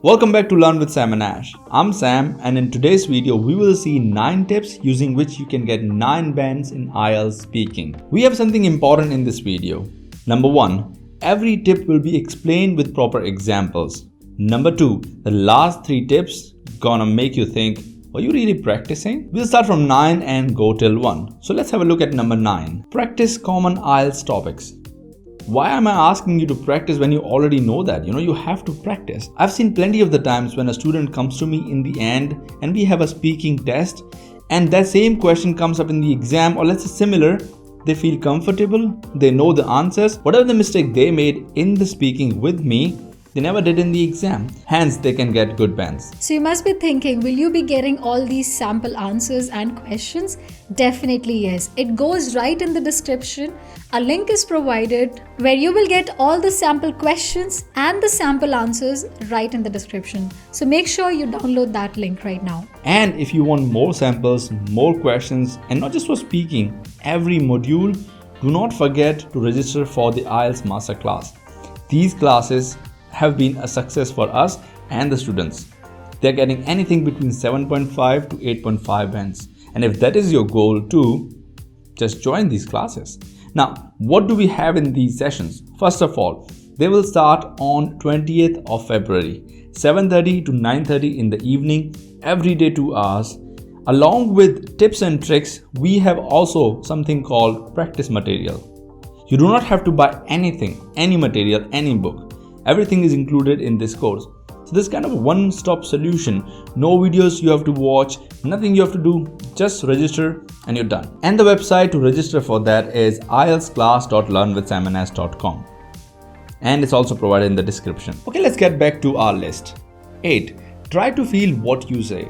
Welcome back to Learn with Sam and Ash. I'm Sam, and in today's video we will see 9 tips using which you can get 9 bands in IELTS speaking. We have something important in this video. Number 1, every tip will be explained with proper examples. Number 2, the last 3 tips gonna make you think, are you really practicing? We'll start from 9 and go till 1. So let's have a look at number 9. Practice common IELTS topics. Why am I asking you to practice when you already know that? You have to practice. I've seen plenty of the times when a student comes to me in the end and we have a speaking test and that same question comes up in the exam, or let's say similar. They feel comfortable, they know the answers. Whatever the mistake they made in the speaking with me, they never did in the exam. Hence, they can get good bands. So you must be thinking, will you be getting all these sample answers and questions? Definitely yes. It goes right in the description. A link is provided where you will get all the sample questions and the sample answers right in the description. So make sure you download that link right now. And if you want more samples, more questions, and not just for speaking, every module, do not forget to register for the IELTS Masterclass. These classes have been a success for us and the students. They're getting anything between 7.5 to 8.5 bands. And if that is your goal too, just join these classes. Now, what do we have in these sessions? First of all, they will start on 20th of February, 7:30 to 9:30 in the evening, every day 2 hours. Along with tips and tricks, we have also something called practice material. You do not have to buy anything, any material, any book. Everything is included in this course. So this is kind of a one-stop solution. No videos you have to watch, nothing you have to do, just register and you're done. And the website to register for that is ieltsclass.learnwithsamanas.com. And it's also provided in the description. Okay, let's get back to our list. 8. Try to feel what you say.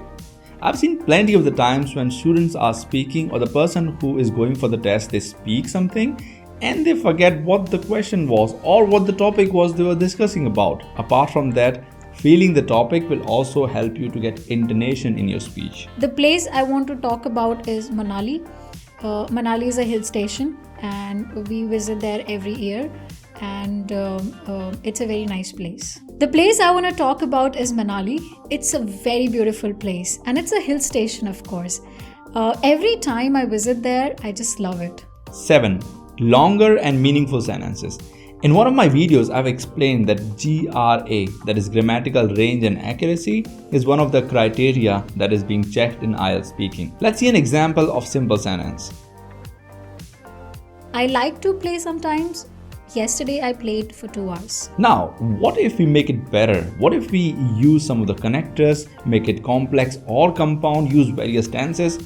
I've seen plenty of the times when students are speaking or the person who is going for the test, they speak something and they forget what the question was or what the topic was they were discussing about. Apart from that, feeling the topic will also help you to get intonation in your speech. The place I want to talk about is Manali. Manali is a hill station and we visit there every year, and it's a very nice place. The place I want to talk about is Manali. It's a very beautiful place and it's a hill station, of course. Every time I visit there, I just love it. 7. Longer and meaningful sentences. In one of my videos, I've explained that GRA, that is grammatical range and accuracy, is one of the criteria that is being checked in IELTS speaking. Let's see an example of simple sentence. I like to play sometimes. Yesterday I played for 2 hours. Now, what if we make it better? What if we use some of the connectors, make it complex or compound, use various tenses?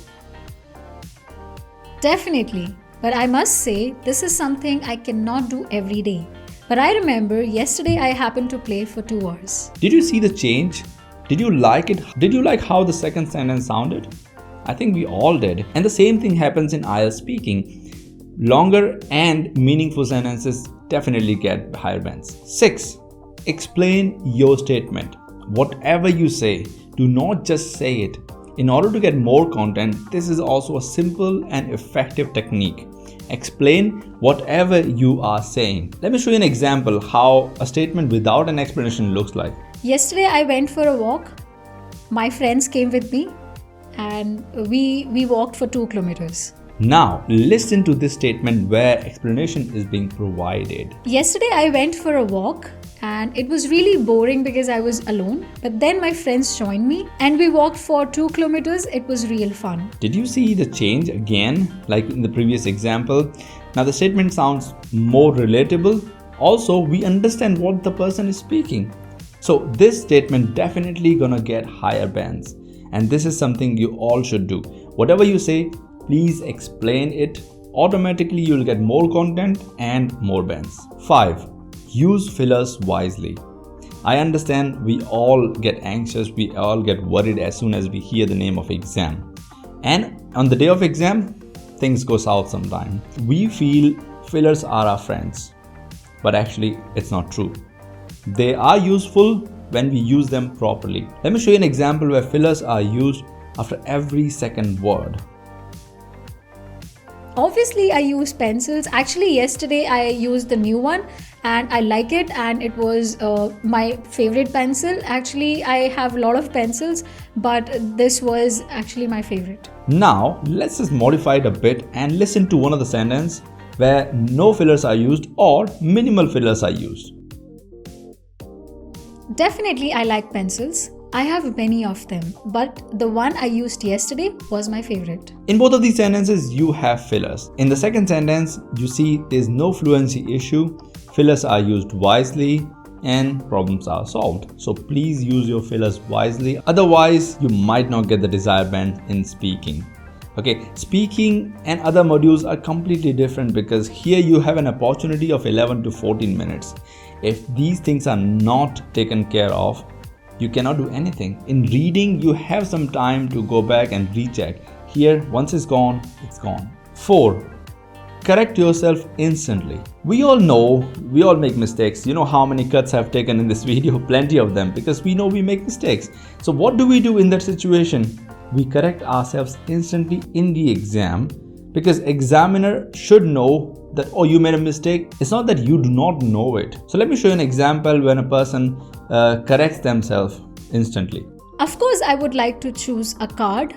Definitely. But I must say, this is something I cannot do every day. But I remember yesterday I happened to play for 2 hours. Did you see the change? Did you like it? Did you like how the second sentence sounded? I think we all did. And the same thing happens in IELTS speaking. Longer and meaningful sentences definitely get higher bands. 6. Explain your statement. Whatever you say, do not just say it. In order to get more content, this is also a simple and effective technique. Explain whatever you are saying. Let me show you an example how a statement without an explanation looks like. Yesterday I went for a walk. My friends came with me and we walked for 2 kilometers. Now, listen to this statement where explanation is being provided. Yesterday I went for a walk and it was really boring because I was alone. But then my friends joined me and we walked for 2 kilometers. It was real fun. Did you see the change again, like in the previous example? Now the statement sounds more relatable. Also, we understand what the person is speaking. So this statement definitely gonna get higher bands. And this is something you all should do. Whatever you say, please explain it. Automatically, you'll get more content and more bands. 5. Use fillers wisely. I understand we all get anxious, we all get worried as soon as we hear the name of exam. And on the day of exam, things go south sometime. We feel fillers are our friends, but actually it's not true. They are useful when we use them properly. Let me show you an example where fillers are used after every second word. Obviously, I use pencils. Actually, yesterday I used the new one. and I like it, and it was my favorite pencil. Actually, I have a lot of pencils, but this was actually my favorite. Now, let's just modify it a bit and listen to one of the sentences where no fillers are used or minimal fillers are used. Definitely, I like pencils. I have many of them, but the one I used yesterday was my favorite. In both of these sentences, you have fillers. In the second sentence, you see there's no fluency issue, fillers are used wisely, and problems are solved. So please use your fillers wisely, otherwise you might not get the desired band in speaking. Okay, speaking and other modules are completely different because here you have an opportunity of 11 to 14 minutes. If these things are not taken care of, you cannot do anything. In reading, you have some time to go back and recheck. Here, once it's gone, it's gone. 4. Correct yourself instantly. We all know, we all make mistakes. You know how many cuts I've taken in this video? Plenty of them, because we know we make mistakes. So what do we do in that situation? We correct ourselves instantly in the exam, because examiner should know that, oh, you made a mistake. It's not that you do not know it. So let me show you an example when a person corrects themselves instantly. Of course, I would like to choose a card.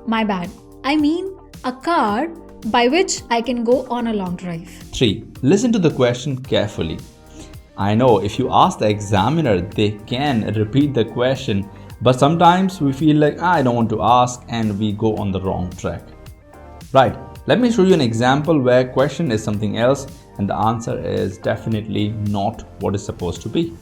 My bad. I mean a card by which I can go on a long drive. 3. Listen to the question carefully. I know if you ask the examiner, they can repeat the question, but sometimes we feel like, I don't want to ask, and we go on the wrong track. Right, let me show you an example where question is something else and the answer is definitely not what is supposed to be.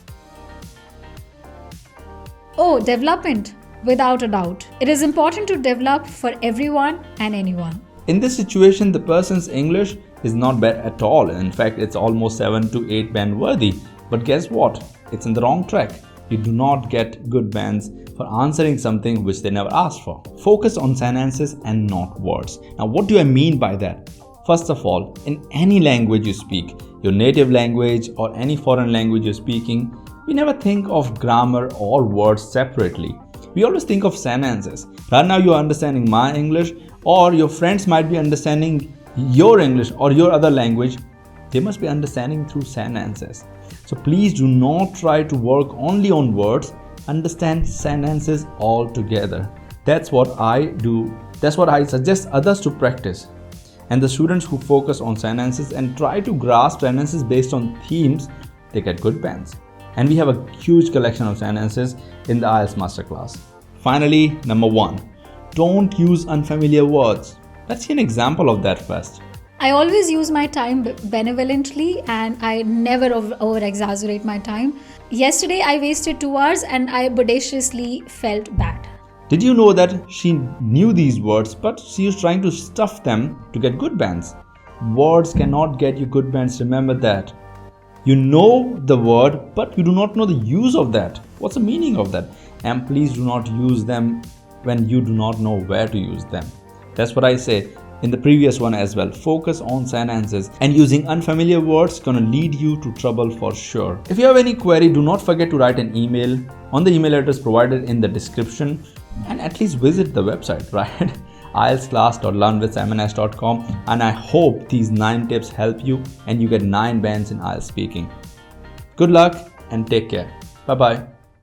Oh, development. Without a doubt. It is important to develop for everyone and anyone. In this situation, the person's English is not bad at all. In fact, it's almost 7 to 8 band worthy. But guess what? It's in the wrong track. You do not get good bands for answering something which they never asked for. Focus on sentences and not words. Now, what do I mean by that? First of all, in any language you speak, your native language or any foreign language you're speaking, we never think of grammar or words separately. We always think of sentences. Right now you're understanding my English, or your friends might be understanding your English or your other language. They must be understanding through sentences. So please do not try to work only on words. Understand sentences altogether. That's what I do. That's what I suggest others to practice. And the students who focus on sentences and try to grasp sentences based on themes, they get good bands. And we have a huge collection of sentences in the IELTS Masterclass. Finally, number 1, don't use unfamiliar words. Let's see an example of that first. I always use my time benevolently and I never over-exaggerate my time. Yesterday I wasted 2 hours and I bodaciously felt bad. Did you know that she knew these words but she was trying to stuff them to get good bands? Words cannot get you good bands, remember that. You know the word but you do not know the use of that. What's the meaning of that? And please do not use them when you do not know where to use them. That's what I say in the previous one as well. Focus on sentences, and using unfamiliar words is gonna lead you to trouble for sure. If you have any query, do not forget to write an email on the email address provided in the description, and at least visit the website, right? IELTSclass.learnwithsimons.com, and I hope these 9 tips help you and you get 9 bands in IELTS speaking. Good luck and take care. Bye bye.